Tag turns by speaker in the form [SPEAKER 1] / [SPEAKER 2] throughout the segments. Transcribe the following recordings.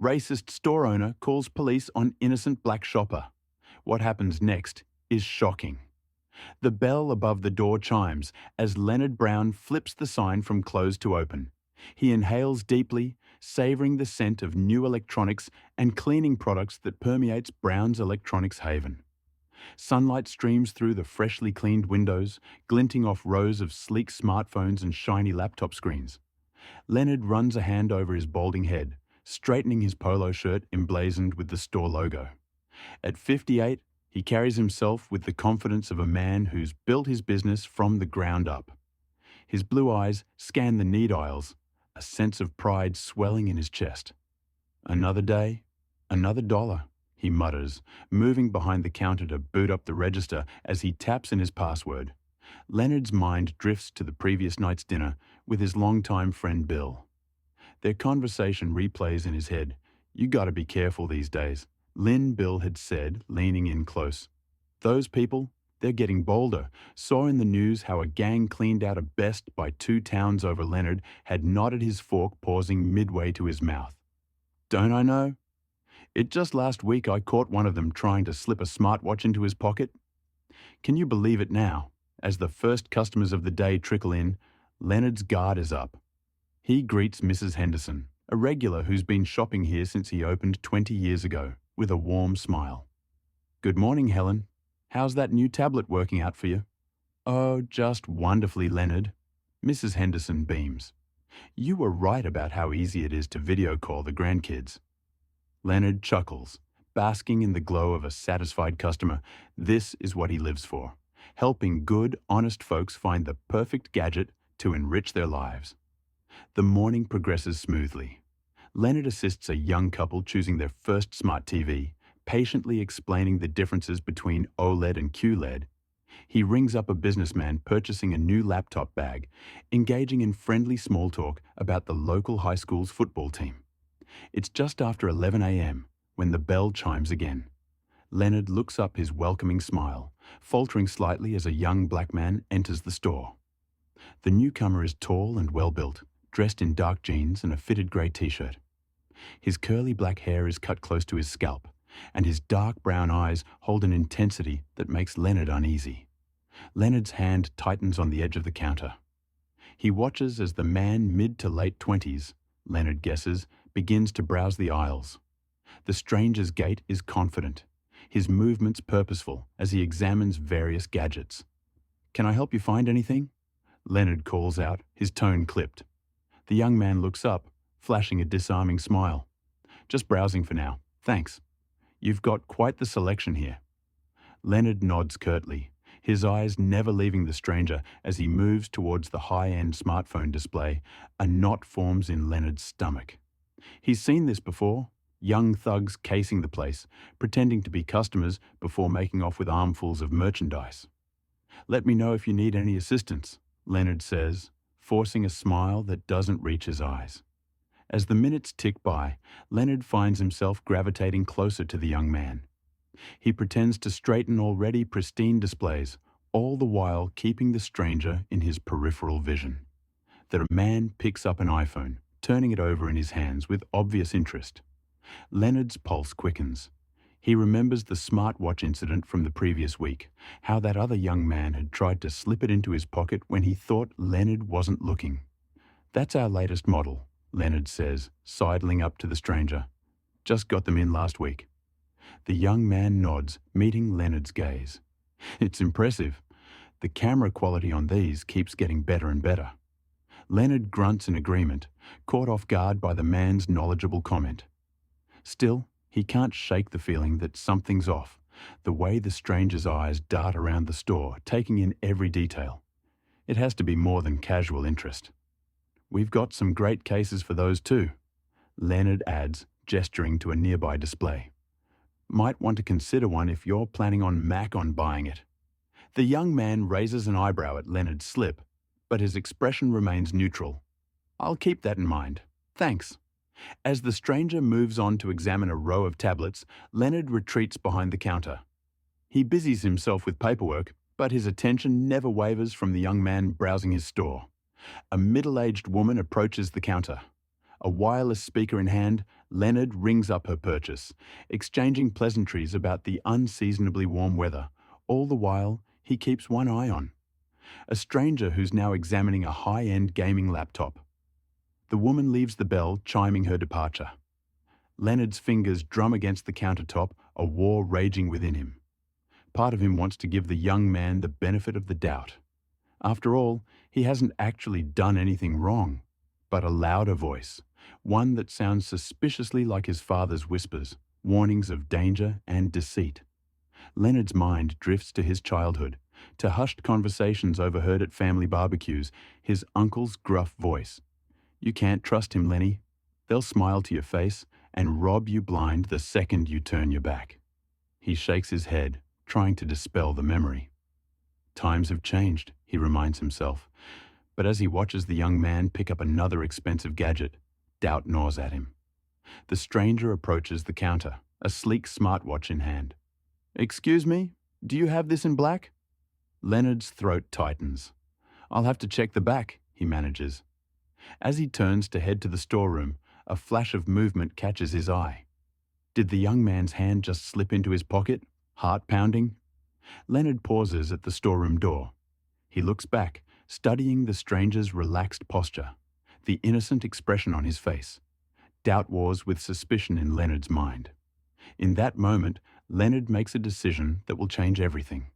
[SPEAKER 1] Racist store owner calls police on innocent black shopper. What happens next is shocking. The bell above the door chimes as Leonard Brown flips the sign from closed to open. He inhales deeply, savouring the scent of new electronics and cleaning products that permeates Brown's electronics haven. Sunlight streams through the freshly cleaned windows, glinting off rows of sleek smartphones and shiny laptop screens. Leonard runs a hand over his balding head, straightening his polo shirt emblazoned with the store logo. At 58, he carries himself with the confidence of a man who's built his business from the ground up. His blue eyes scan the need aisles, a sense of pride swelling in his chest. Another day, another dollar, he mutters, moving behind the counter to boot up the register as he taps in his password. Leonard's mind drifts to the previous night's dinner with his longtime friend Bill. Their conversation replays in his head. "You gotta be careful these days," Lynn Bill had said, leaning in close. "Those people, they're getting bolder. Saw in the news how a gang cleaned out a Best by 2 towns over Leonard had knotted his fork pausing midway to his mouth. Don't I know? It just last week I caught one of them trying to slip a smartwatch into his pocket. Can you believe it now? As the first customers of the day trickle in, Leonard's guard is up. He greets Mrs. Henderson, a regular who's been shopping here since he opened 20 years ago, with a warm smile. "Good morning, Helen. How's that new tablet working out for you?" "Oh, just wonderfully, Leonard." Mrs. Henderson beams. "You were right about how easy it is to video call the grandkids." Leonard chuckles, basking in the glow of a satisfied customer. This is what he lives for, helping good, honest folks find the perfect gadget to enrich their lives. The morning progresses smoothly. Leonard assists a young couple choosing their first smart TV, patiently explaining the differences between OLED and QLED. He rings up a businessman purchasing a new laptop bag, engaging in friendly small talk about the local high school's football team. It's just after 11 a.m. when the bell chimes again. Leonard looks up his welcoming smile, faltering slightly as a young black man enters the store. The newcomer is tall and well-built, dressed in dark jeans and a fitted grey t-shirt. His curly black hair is cut close to his scalp, and his dark brown eyes hold an intensity that makes Leonard uneasy. Leonard's hand tightens on the edge of the counter. He watches as the man mid to late 20s, Leonard guesses, begins to browse the aisles. The stranger's gait is confident, his movements purposeful as he examines various gadgets. "Can I help you find anything?" Leonard calls out, his tone clipped. The young man looks up, flashing a disarming smile. "Just browsing for now, thanks. You've got quite the selection here." Leonard nods curtly, his eyes never leaving the stranger as he moves towards the high-end smartphone display. A knot forms in Leonard's stomach. He's seen this before, young thugs casing the place, pretending to be customers before making off with armfuls of merchandise. "Let me know if you need any assistance," Leonard says, forcing a smile that doesn't reach his eyes. As the minutes tick by, Leonard finds himself gravitating closer to the young man. He pretends to straighten already pristine displays, all the while keeping the stranger in his peripheral vision. The man picks up an iPhone, turning it over in his hands with obvious interest. Leonard's pulse quickens. He remembers the smartwatch incident from the previous week, how that other young man had tried to slip it into his pocket when he thought Leonard wasn't looking. "That's our latest model," Leonard says, sidling up to the stranger. "Just got them in last week." The young man nods, meeting Leonard's gaze. "It's impressive. The camera quality on these keeps getting better and better." Leonard grunts in agreement, caught off guard by the man's knowledgeable comment. Still, he can't shake the feeling that something's off, the way the stranger's eyes dart around the store, taking in every detail. It has to be more than casual interest. "We've got some great cases for those too," Leonard adds, gesturing to a nearby display. "Might want to consider one if you're planning on buying it." The young man raises an eyebrow at Leonard's slip, but his expression remains neutral. "I'll keep that in mind. Thanks." As the stranger moves on to examine a row of tablets, Leonard retreats behind the counter. He busies himself with paperwork, but his attention never wavers from the young man browsing his store. A middle-aged woman approaches the counter. A wireless speaker in hand, Leonard rings up her purchase, exchanging pleasantries about the unseasonably warm weather. All the while, he keeps one eye on a stranger who's now examining a high-end gaming laptop. The woman leaves the bell, chiming her departure. Leonard's fingers drum against the countertop, a war raging within him. Part of him wants to give the young man the benefit of the doubt. After all, he hasn't actually done anything wrong, but a louder voice, one that sounds suspiciously like his father's whispers, warnings of danger and deceit. Leonard's mind drifts to his childhood, to hushed conversations overheard at family barbecues, his uncle's gruff voice. "You can't trust him, Lenny. They'll smile to your face and rob you blind the second you turn your back." He shakes his head, trying to dispel the memory. Times have changed, he reminds himself. But as he watches the young man pick up another expensive gadget, doubt gnaws at him. The stranger approaches the counter, a sleek smartwatch in hand. "Excuse me, do you have this in black?" Leonard's throat tightens. "I'll have to check the back," he manages. As he turns to head to the storeroom, a flash of movement catches his eye. Did the young man's hand just slip into his pocket, heart pounding? Leonard pauses at the storeroom door. He looks back, studying the stranger's relaxed posture, the innocent expression on his face. Doubt wars with suspicion in Leonard's mind. In that moment, Leonard makes a decision that will change everything.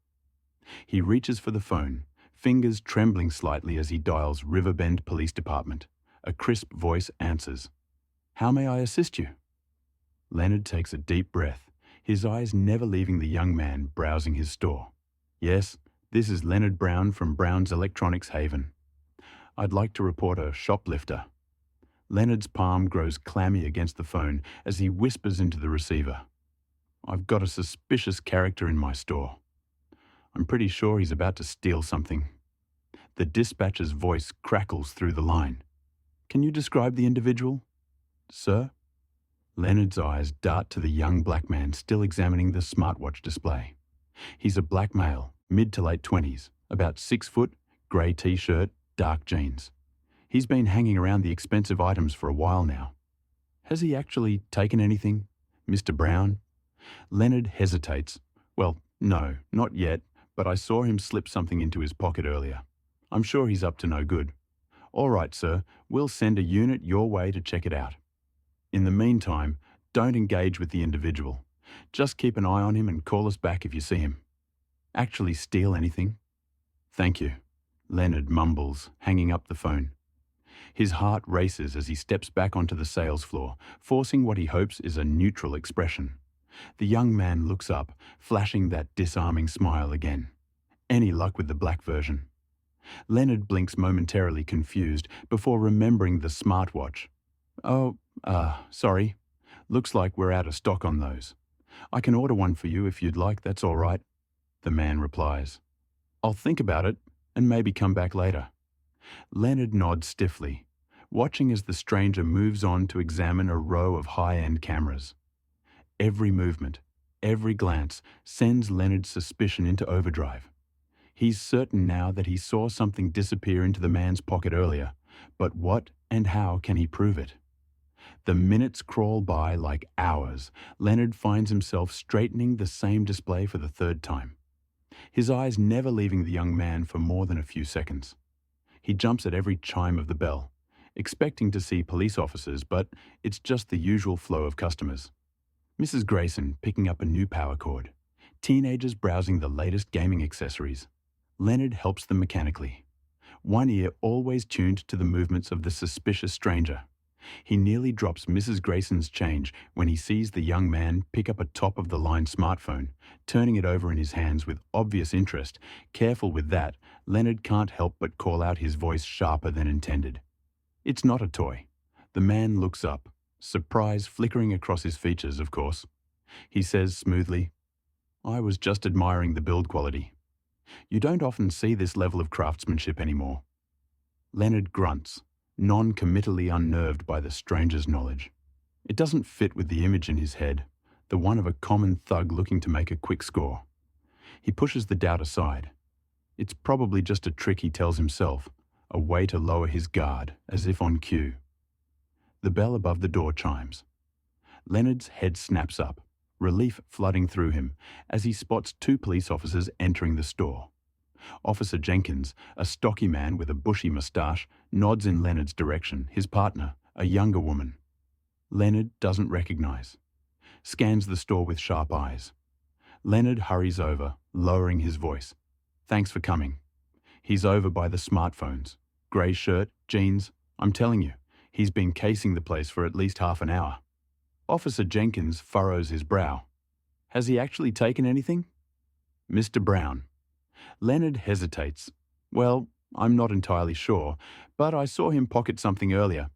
[SPEAKER 1] He reaches for the phone, fingers trembling slightly as he dials Riverbend Police Department. A crisp voice answers. "How may I assist you?" Leonard takes a deep breath, his eyes never leaving the young man browsing his store. "Yes, this is Leonard Brown from Brown's Electronics Haven. I'd like to report a shoplifter." Leonard's palm grows clammy against the phone as he whispers into the receiver. "I've got a suspicious character in my store. I'm pretty sure he's about to steal something." The dispatcher's voice crackles through the line. "Can you describe the individual?" "Sir?" Leonard's eyes dart to the young black man still examining the smartwatch display. He's a black male, mid to late 20s, about 6 foot, grey t-shirt, dark jeans. He's been hanging around the expensive items for a while now. "Has he actually taken anything, Mr. Brown?" Leonard hesitates. "Well, no, not yet, but I saw him slip something into his pocket earlier. I'm sure he's up to no good." "All right, sir, we'll send a unit your way to check it out. In the meantime, don't engage with the individual. Just keep an eye on him and call us back if you see him." "Actually steal anything?" "Thank you," Leonard mumbles, hanging up the phone. His heart races as he steps back onto the sales floor, forcing what he hopes is a neutral expression. The young man looks up, flashing that disarming smile again. Any luck with the black version? Leonard blinks momentarily confused before remembering the smartwatch. "Oh, sorry. Looks like we're out of stock on those. I can order one for you if you'd like, that's all right," the man replies. "I'll think about it and maybe come back later." Leonard nods stiffly, watching as the stranger moves on to examine a row of high-end cameras. Every movement, every glance sends Leonard's suspicion into overdrive. He's certain now that he saw something disappear into the man's pocket earlier, but what and how can he prove it? The minutes crawl by like hours. Leonard finds himself straightening the same display for the third time, his eyes never leaving the young man for more than a few seconds. He jumps at every chime of the bell, expecting to see police officers, but it's just the usual flow of customers. Mrs. Grayson picking up a new power cord. Teenagers browsing the latest gaming accessories. Leonard helps them mechanically, one ear always tuned to the movements of the suspicious stranger. He nearly drops Mrs. Grayson's change when he sees the young man pick up a top-of-the-line smartphone, turning it over in his hands with obvious interest. Careful with that, Leonard can't help but call out, his voice sharper than intended. It's not a toy. The man looks up, surprise flickering across his features, of course. He says smoothly, "I was just admiring the build quality. You don't often see this level of craftsmanship anymore." Leonard grunts, non-committally unnerved by the stranger's knowledge. It doesn't fit with the image in his head, the one of a common thug looking to make a quick score. He pushes the doubt aside. It's probably just a trick he tells himself, a way to lower his guard, as if on cue. The bell above the door chimes. Leonard's head snaps up, relief flooding through him as he spots two police officers entering the store. Officer Jenkins, a stocky man with a bushy moustache, nods in Leonard's direction, his partner, a younger woman. Leonard doesn't recognize. Scans the store with sharp eyes. Leonard hurries over, lowering his voice. Thanks for coming. He's over by the smartphones. Grey shirt, jeans. I'm telling you, he's been casing the place for at least half an hour. Officer Jenkins furrows his brow. Has he actually taken anything? Mr. Brown. Leonard hesitates. Well, I'm not entirely sure, but I saw him pocket something earlier,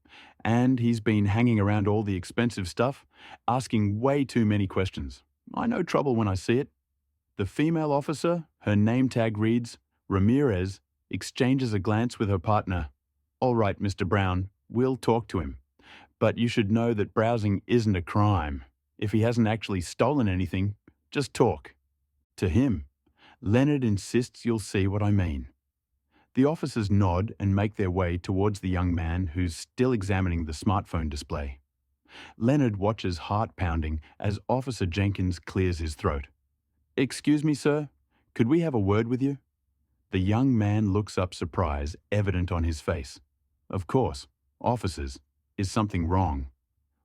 [SPEAKER 1] and he's been hanging around all the expensive stuff, asking way too many questions. I know trouble when I see it. The female officer, her name tag reads, Ramirez, exchanges a glance with her partner. All right, Mr. Brown, we'll talk to him. But you should know that browsing isn't a crime. If he hasn't actually stolen anything, just talk. To him, Leonard insists you'll see what I mean. The officers nod and make their way towards the young man who's still examining the smartphone display. Leonard watches heart pounding as Officer Jenkins clears his throat. Excuse me, sir, could we have a word with you? The young man looks up, surprise evident on his face. Of course, officers, is something wrong?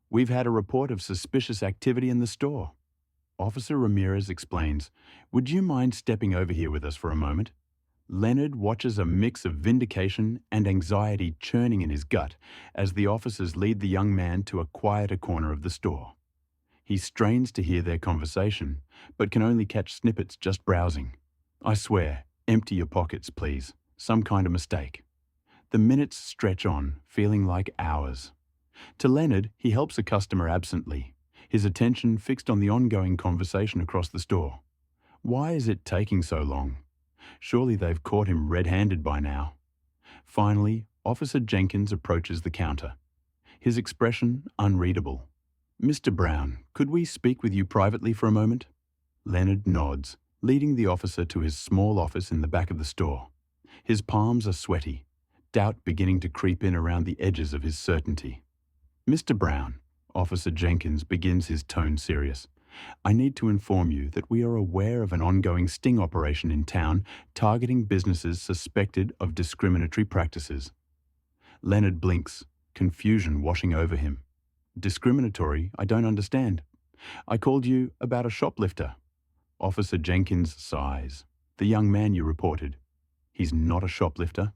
[SPEAKER 1] We've had a report of suspicious activity in the store. Officer Ramirez explains, would you mind stepping over here with us for a moment? Leonard watches a mix of vindication and anxiety churning in his gut as the officers lead the young man to a quieter corner of the store. He strains to hear their conversation, but can only catch snippets just browsing. I swear, empty your pockets, please. Some kind of mistake. The minutes stretch on, feeling like hours. To Leonard, he helps a customer absently, his attention fixed on the ongoing conversation across the store. Why is it taking so long? Surely they've caught him red-handed by now. Finally, Officer Jenkins approaches the counter. His expression unreadable. Mr. Brown, could we speak with you privately for a moment? Leonard nods, leading the officer to his small office in the back of the store. His palms are sweaty, doubt beginning to creep in around the edges of his certainty. Mr. Brown, Officer Jenkins begins, his tone serious. I need to inform you that we are aware of an ongoing sting operation in town targeting businesses suspected of discriminatory practices. Leonard blinks, confusion washing over him. Discriminatory? I don't understand. I called you about a shoplifter. Officer Jenkins sighs. The young man you reported. He's not a shoplifter.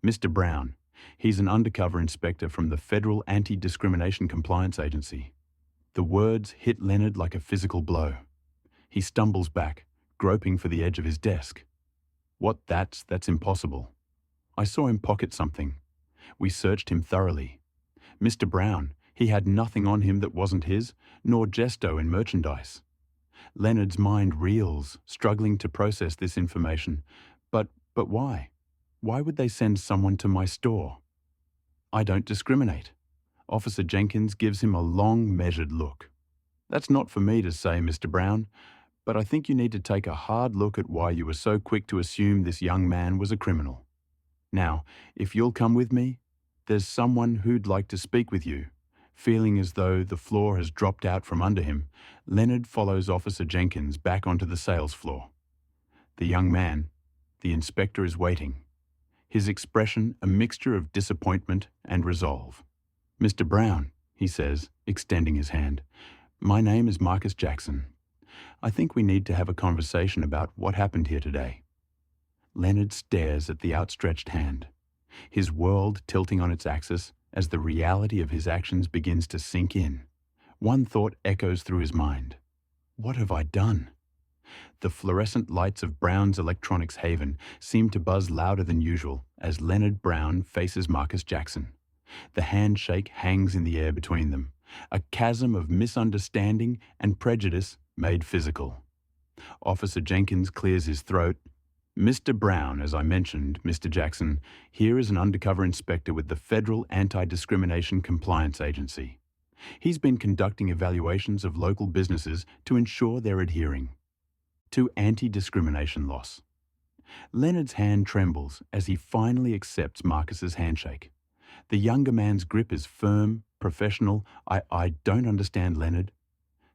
[SPEAKER 1] Mr. Brown, he's an undercover inspector from the Federal Anti-Discrimination Compliance Agency. The words hit Leonard like a physical blow. He stumbles back, groping for the edge of his desk. That's impossible. I saw him pocket something. We searched him thoroughly. Mr. Brown, he had nothing on him that wasn't his, nor gesto in merchandise. Leonard's mind reels, struggling to process this information. But why? Why would they send someone to my store? I don't discriminate. Officer Jenkins gives him a long, measured look. That's not for me to say, Mr. Brown, but I think you need to take a hard look at why you were so quick to assume this young man was a criminal. Now, if you'll come with me, there's someone who'd like to speak with you. Feeling as though the floor has dropped out from under him, Leonard follows Officer Jenkins back onto the sales floor. The young man, the inspector, is waiting. His expression a mixture of disappointment and resolve. Mr. Brown, he says, extending his hand, my name is Marcus Jackson. I think we need to have a conversation about what happened here today. Leonard stares at the outstretched hand, his world tilting on its axis as the reality of his actions begins to sink in. One thought echoes through his mind. What have I done? The fluorescent lights of Brown's Electronics Haven seem to buzz louder than usual as Leonard Brown faces Marcus Jackson. The handshake hangs in the air between them, a chasm of misunderstanding and prejudice made physical. Officer Jenkins clears his throat. Mr. Brown, as I mentioned, Mr. Jackson, here is an undercover inspector with the Federal Anti-Discrimination Compliance Agency. He's been conducting evaluations of local businesses to ensure they're adhering to anti-discrimination laws. Leonard's hand trembles as he finally accepts Marcus's handshake. The younger man's grip is firm, Professional, I don't understand, Leonard.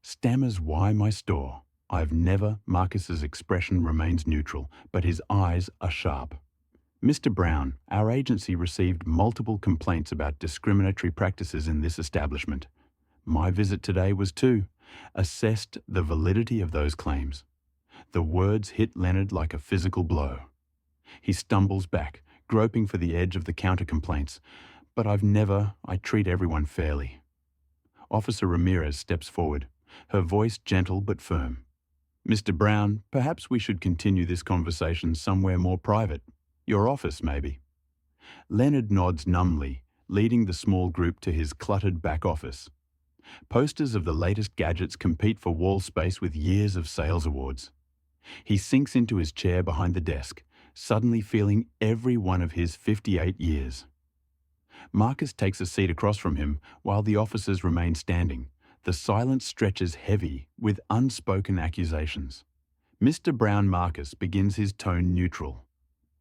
[SPEAKER 1] Stammers why my store. I've never. Marcus's expression remains neutral, but his eyes are sharp. Mr. Brown, our agency received multiple complaints about discriminatory practices in this establishment. My visit today was to assess the validity of those claims. The words hit Leonard like a physical blow. He stumbles back, groping for the edge of the counter-complaints. But I treat everyone fairly. Officer Ramirez steps forward, her voice gentle but firm. Mr. Brown, perhaps we should continue this conversation somewhere more private. Your office, maybe. Leonard nods numbly, leading the small group to his cluttered back office. Posters of the latest gadgets compete for wall space with years of sales awards. He sinks into his chair behind the desk, suddenly feeling every one of his 58 years. Marcus takes a seat across from him while the officers remain standing. The silence stretches heavy with unspoken accusations. Mr. Brown Marcus begins his tone neutral.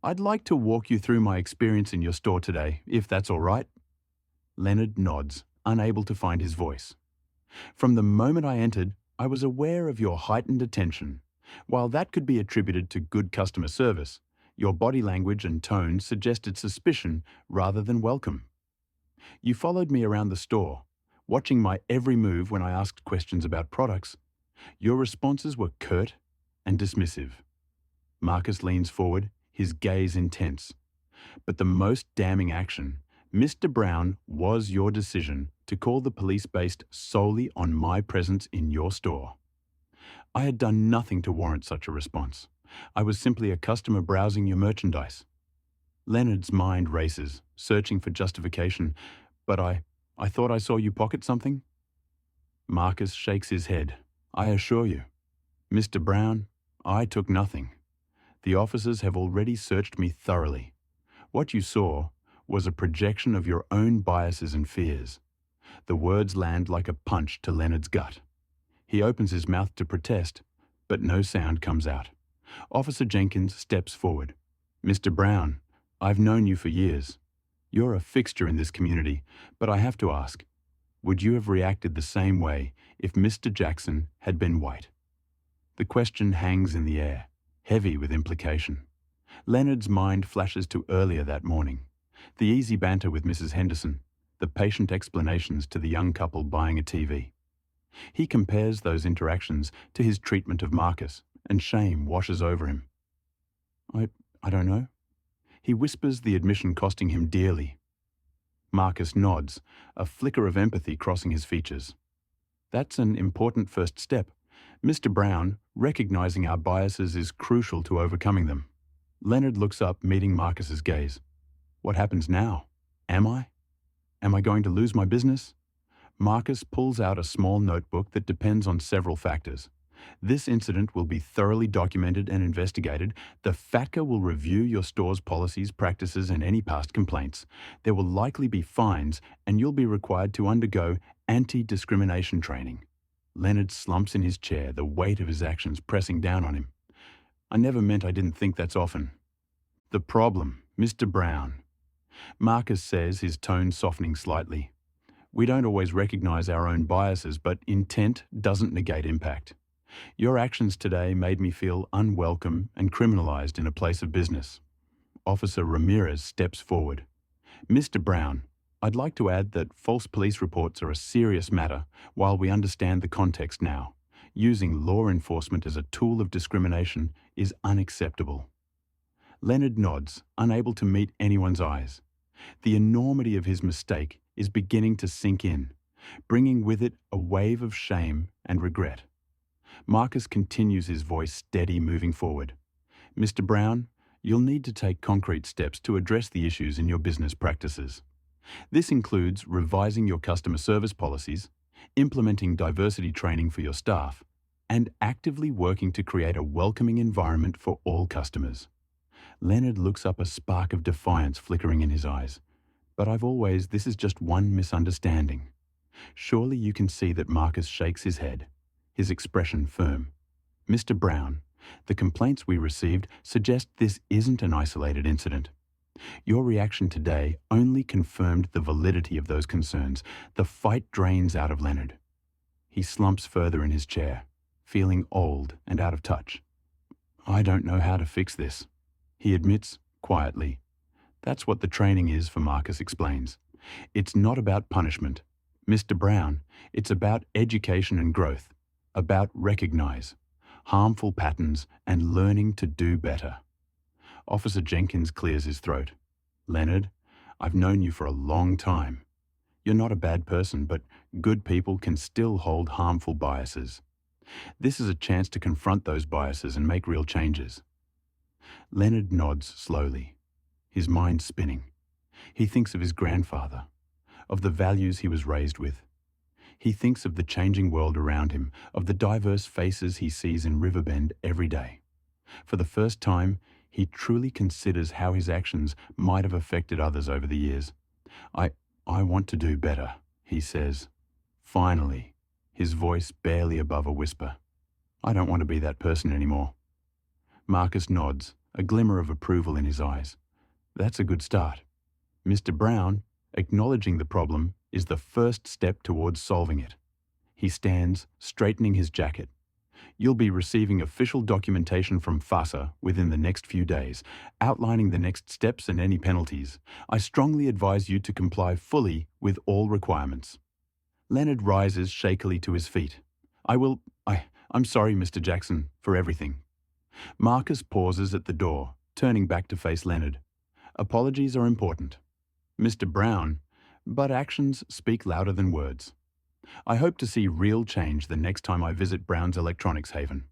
[SPEAKER 1] I'd like to walk you through my experience in your store today, if that's all right. Leonard nods, unable to find his voice. From the moment I entered, I was aware of your heightened attention. While that could be attributed to good customer service, your body language and tone suggested suspicion rather than welcome. You followed me around the store, watching my every move when I asked questions about products. Your responses were curt and dismissive. Marcus leans forward, his gaze intense. But the most damning action, Mr. Brown, was your decision to call the police based solely on my presence in your store. I had done nothing to warrant such a response. I was simply a customer browsing your merchandise. Leonard's mind races, searching for justification. But I thought I saw you pocket something? Marcus shakes his head. I assure you, Mr. Brown, I took nothing. The officers have already searched me thoroughly. What you saw was a projection of your own biases and fears. The words land like a punch to Leonard's gut. He opens his mouth to protest, but no sound comes out. Officer Jenkins steps forward. Mr. Brown, I've known you for years. You're a fixture in this community, but I have to ask, would you have reacted the same way if Mr. Jackson had been white? The question hangs in the air, heavy with implication. Leonard's mind flashes to earlier that morning. The easy banter with Mrs. Henderson, the patient explanations to the young couple buying a TV. He compares those interactions to his treatment of Marcus, and shame washes over him. I don't know. He whispers, the admission costing him dearly. Marcus nods, a flicker of empathy crossing his features. That's an important first step. Mr. Brown, recognizing our biases is crucial to overcoming them. Leonard looks up, meeting Marcus's gaze. What happens now? Am I going to lose my business? Marcus pulls out a small notebook that depends on several factors. This incident will be thoroughly documented and investigated. The FATCA will review your store's policies, practices, and any past complaints. There will likely be fines, and you'll be required to undergo anti-discrimination training. Leonard slumps in his chair, the weight of his actions pressing down on him. I never meant I didn't think that's often. The problem, Mr. Brown. Marcus says, his tone softening slightly. We don't always recognize our own biases, but intent doesn't negate impact. Your actions today made me feel unwelcome and criminalized in a place of business. Officer Ramirez steps forward. Mr. Brown, I'd like to add that false police reports are a serious matter while we understand the context now. Using law enforcement as a tool of discrimination is unacceptable. Leonard nods, unable to meet anyone's eyes. The enormity of his mistake is beginning to sink in, bringing with it a wave of shame and regret. Marcus continues, his voice steady, moving forward. Mr. Brown, you'll need to take concrete steps to address the issues in your business practices. This includes revising your customer service policies, implementing diversity training for your staff, and actively working to create a welcoming environment for all customers. Leonard looks up, a spark of defiance flickering in his eyes. But this is just one misunderstanding. Surely you can see that Marcus shakes his head, his expression firm. Mr. Brown, the complaints we received suggest this isn't an isolated incident. Your reaction today only confirmed the validity of those concerns. The fight drains out of Leonard. He slumps further in his chair, feeling old and out of touch. I don't know how to fix this, he admits quietly. That's what the training is for, Marcus explains. It's not about punishment, Mr. Brown. It's about education and growth, about recognize harmful patterns and learning to do better. Officer Jenkins clears his throat. Leonard, I've known you for a long time. You're not a bad person, but good people can still hold harmful biases. This is a chance to confront those biases and make real changes. Leonard nods slowly, his mind spinning. He thinks of his grandfather, of the values he was raised with. He thinks of the changing world around him, of the diverse faces he sees in Riverbend every day. For the first time, he truly considers how his actions might have affected others over the years. I want to do better, he says. Finally, his voice barely above a whisper. I don't want to be that person anymore. Marcus nods, a glimmer of approval in his eyes. That's a good start. Mr. Brown, acknowledging the problem, is the first step towards solving it. He stands, straightening his jacket. You'll be receiving official documentation from FASA within the next few days, outlining the next steps and any penalties. I strongly advise you to comply fully with all requirements. Leonard rises shakily to his feet. I'm sorry, Mr. Jackson, for everything. Marcus pauses at the door, turning back to face Leonard. Apologies are important, Mr. Brown, but actions speak louder than words. I hope to see real change the next time I visit Brown's Electronics Haven.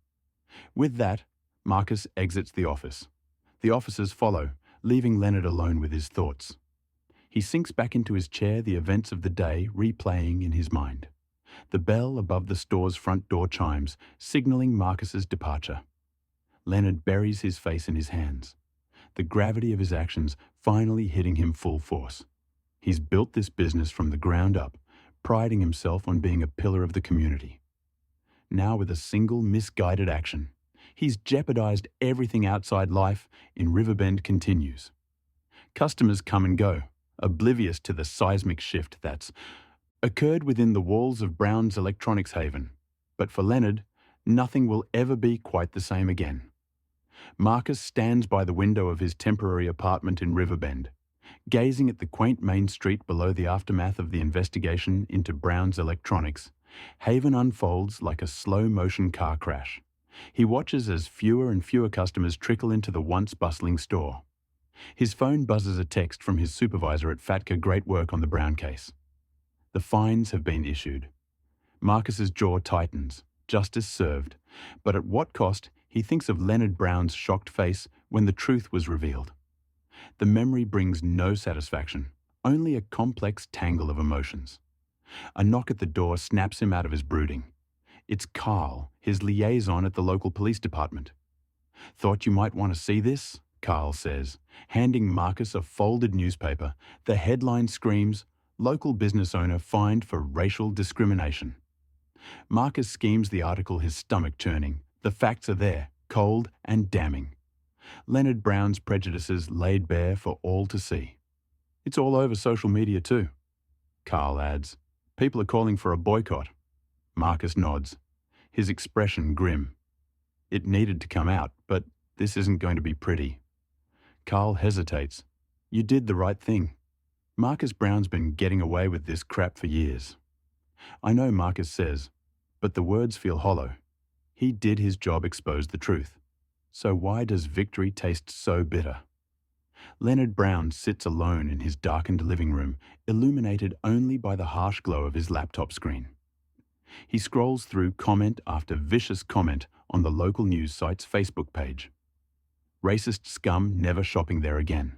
[SPEAKER 1] With that, Marcus exits the office. The officers follow, leaving Leonard alone with his thoughts. He sinks back into his chair, the events of the day replaying in his mind. The bell above the store's front door chimes, signaling Marcus's departure. Leonard buries his face in his hands, the gravity of his actions finally hitting him full force. He's built this business from the ground up, priding himself on being a pillar of the community. Now, with a single misguided action, he's jeopardized everything outside life in Riverbend continues. Customers come and go, oblivious to the seismic shift that's occurred within the walls of Brown's Electronics Haven. But for Leonard, nothing will ever be quite the same again. Marcus stands by the window of his temporary apartment in Riverbend, gazing at the quaint main street below. The aftermath of the investigation into Brown's Electronics, Haven unfolds like a slow-motion car crash. He watches as fewer and fewer customers trickle into the once bustling store. His phone buzzes a text from his supervisor at FATCA. Great work on the Brown case. The fines have been issued. Marcus's jaw tightens, justice served, but at what cost? He thinks of Leonard Brown's shocked face when the truth was revealed. The memory brings no satisfaction, only a complex tangle of emotions. A knock at the door snaps him out of his brooding. It's Carl, his liaison at the local police department. Thought you might want to see this, Carl says, handing Marcus a folded newspaper. The headline screams, "Local business owner fined for racial discrimination." Marcus schemes the article, his stomach churning. The facts are there, cold and damning. Leonard Brown's prejudices laid bare for all to see. It's all over social media too. Carl adds, people are calling for a boycott. Marcus nods, his expression grim. It needed to come out, but this isn't going to be pretty. Carl hesitates. You did the right thing. Marcus Brown's been getting away with this crap for years. I know, Marcus says, but the words feel hollow. He did his job, exposed the truth. So why does victory taste so bitter? Leonard Brown sits alone in his darkened living room, illuminated only by the harsh glow of his laptop screen. He scrolls through comment after vicious comment on the local news site's Facebook page. Racist scum never shopping there again.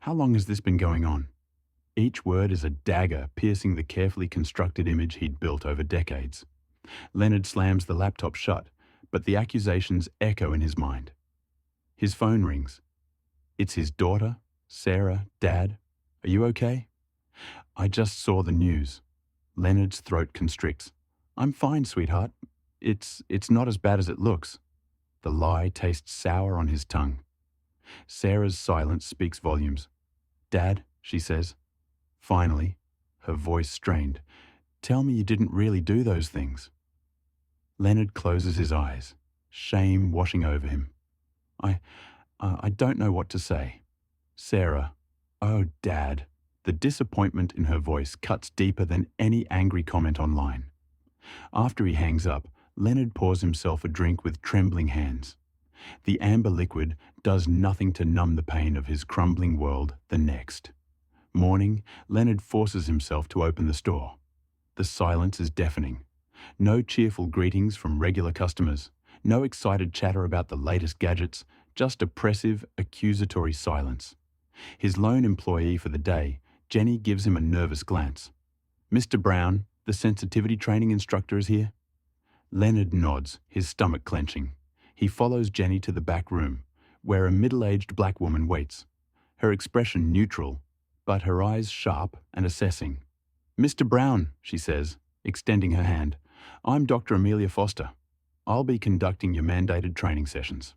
[SPEAKER 1] How long has this been going on? Each word is a dagger piercing the carefully constructed image he'd built over decades. Leonard slams the laptop shut, but the accusations echo in his mind. His phone rings. It's his daughter, Sarah. Dad, are you okay? I just saw the news. Leonard's throat constricts. I'm fine, sweetheart. It's not as bad as it looks. The lie tastes sour on his tongue. Sarah's silence speaks volumes. "Dad," she says. Finally, her voice strained, "Tell me you didn't really do those things." Leonard closes his eyes, shame washing over him. I don't know what to say. Sarah, oh, Dad. The disappointment in her voice cuts deeper than any angry comment online. After he hangs up, Leonard pours himself a drink with trembling hands. The amber liquid does nothing to numb the pain of his crumbling world the next. Morning, Leonard forces himself to open the store. The silence is deafening. No cheerful greetings from regular customers, no excited chatter about the latest gadgets, just oppressive, accusatory silence. His lone employee for the day, Jenny, gives him a nervous glance. "Mr. Brown, the sensitivity training instructor, is here." Leonard nods, his stomach clenching. He follows Jenny to the back room, where a middle-aged black woman waits, her expression neutral, but her eyes sharp and assessing. "Mr. Brown," she says, extending her hand, "I'm Dr. Amelia Foster. I'll be conducting your mandated training sessions."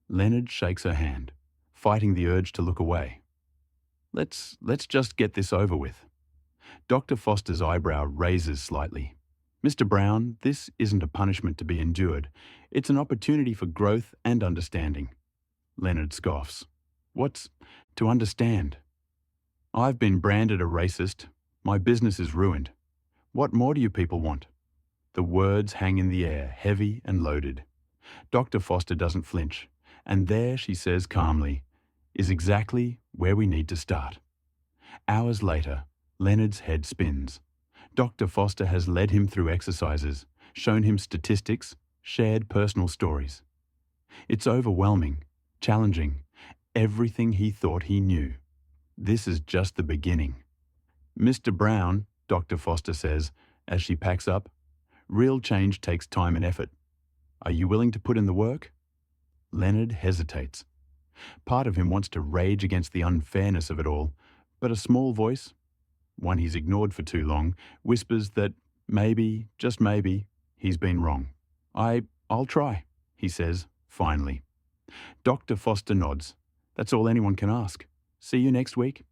[SPEAKER 1] Leonard shakes her hand, fighting the urge to look away. Let's just get this over with." Dr. Foster's eyebrow raises slightly. "Mr. Brown, this isn't a punishment to be endured. It's an opportunity for growth and understanding." Leonard scoffs. "What's to understand? I've been branded a racist. My business is ruined. What more do you people want?" The words hang in the air, heavy and loaded. Dr. Foster doesn't flinch, and there, she says calmly, is exactly where we need to start. Hours later, Leonard's head spins. Dr. Foster has led him through exercises, shown him statistics, shared personal stories. It's overwhelming, challenging, everything he thought he knew. This is just the beginning. "Mr. Brown," Dr. Foster says as she packs up, "real change takes time and effort. Are you willing to put in the work?" Leonard hesitates. Part of him wants to rage against the unfairness of it all, but a small voice, one he's ignored for too long, whispers that maybe, just maybe, he's been wrong. I'll try," he says, finally. Dr. Foster nods. That's all anyone can ask. "See you next week."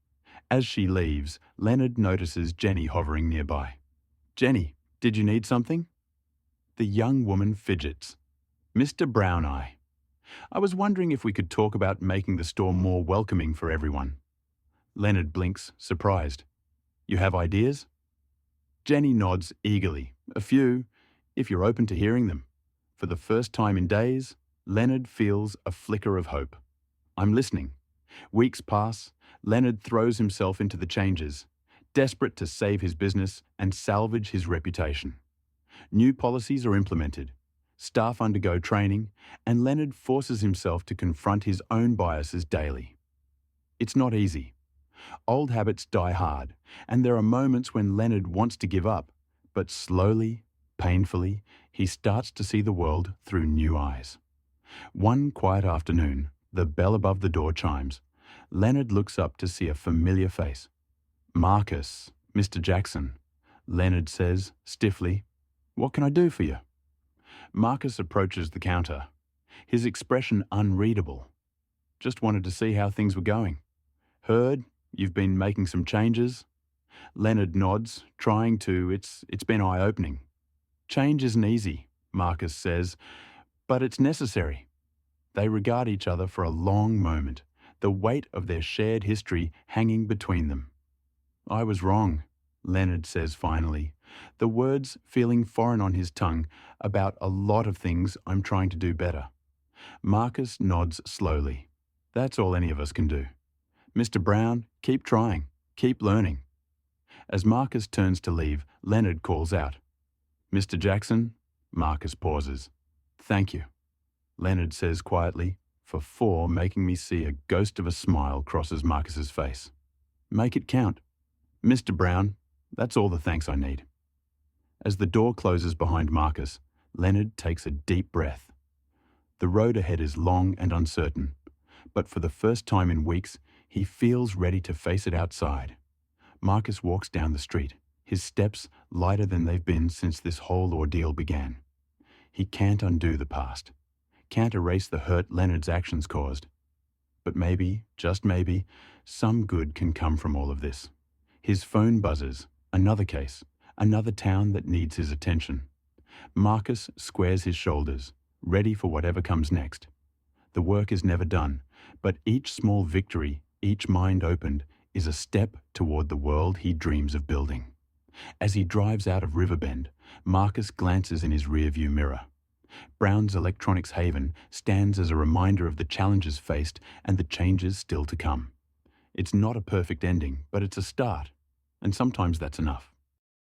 [SPEAKER 1] As she leaves, Leonard notices Jenny hovering nearby. "Jenny, did you need something?" The young woman fidgets. "Mr. Brown, I was wondering if we could talk about making the store more welcoming for everyone." Leonard blinks, surprised. "You have ideas?" Jenny nods eagerly. "A few, if you're open to hearing them." For the first time in days, Leonard feels a flicker of hope. "I'm listening." Weeks pass. Leonard throws himself into the changes, desperate to save his business and salvage his reputation. New policies are implemented. Staff undergo training, and Leonard forces himself to confront his own biases daily. It's not easy. Old habits die hard, and there are moments when Leonard wants to give up, but slowly, painfully, he starts to see the world through new eyes. One quiet afternoon, the bell above the door chimes. Leonard looks up to see a familiar face. "Marcus, Mr. Jackson," Leonard says stiffly. "What can I do for you?" Marcus approaches the counter, his expression unreadable. "Just wanted to see how things were going. Heard you've been making some changes." Leonard nods, trying to. It's been eye-opening. "Change isn't easy," Marcus says, "but it's necessary." They regard each other for a long moment, the weight of their shared history hanging between them. "I was wrong," Leonard says finally, the words feeling foreign on his tongue, "about a lot of things I'm trying to do better." Marcus nods slowly. "That's all any of us can do. Mr. Brown, keep trying, keep learning." As Marcus turns to leave, Leonard calls out, "Mr. Jackson?" Marcus pauses. "Thank you," Leonard says quietly, for making me see a ghost of a smile crosses Marcus's face. "Make it count. Mr. Brown, that's all the thanks I need." As the door closes behind Marcus, Leonard takes a deep breath. The road ahead is long and uncertain, but for the first time in weeks, he feels ready to face it outside. Marcus walks down the street, his steps lighter than they've been since this whole ordeal began. He can't undo the past, can't erase the hurt Leonard's actions caused. But maybe, just maybe, some good can come from all of this. His phone buzzes, another case, another town that needs his attention. Marcus squares his shoulders, ready for whatever comes next. The work is never done, but each small victory, each mind opened, is a step toward the world he dreams of building. As he drives out of Riverbend, Marcus glances in his rearview mirror. Brown's Electronics Haven stands as a reminder of the challenges faced and the changes still to come. It's not a perfect ending, but it's a start, and sometimes that's enough.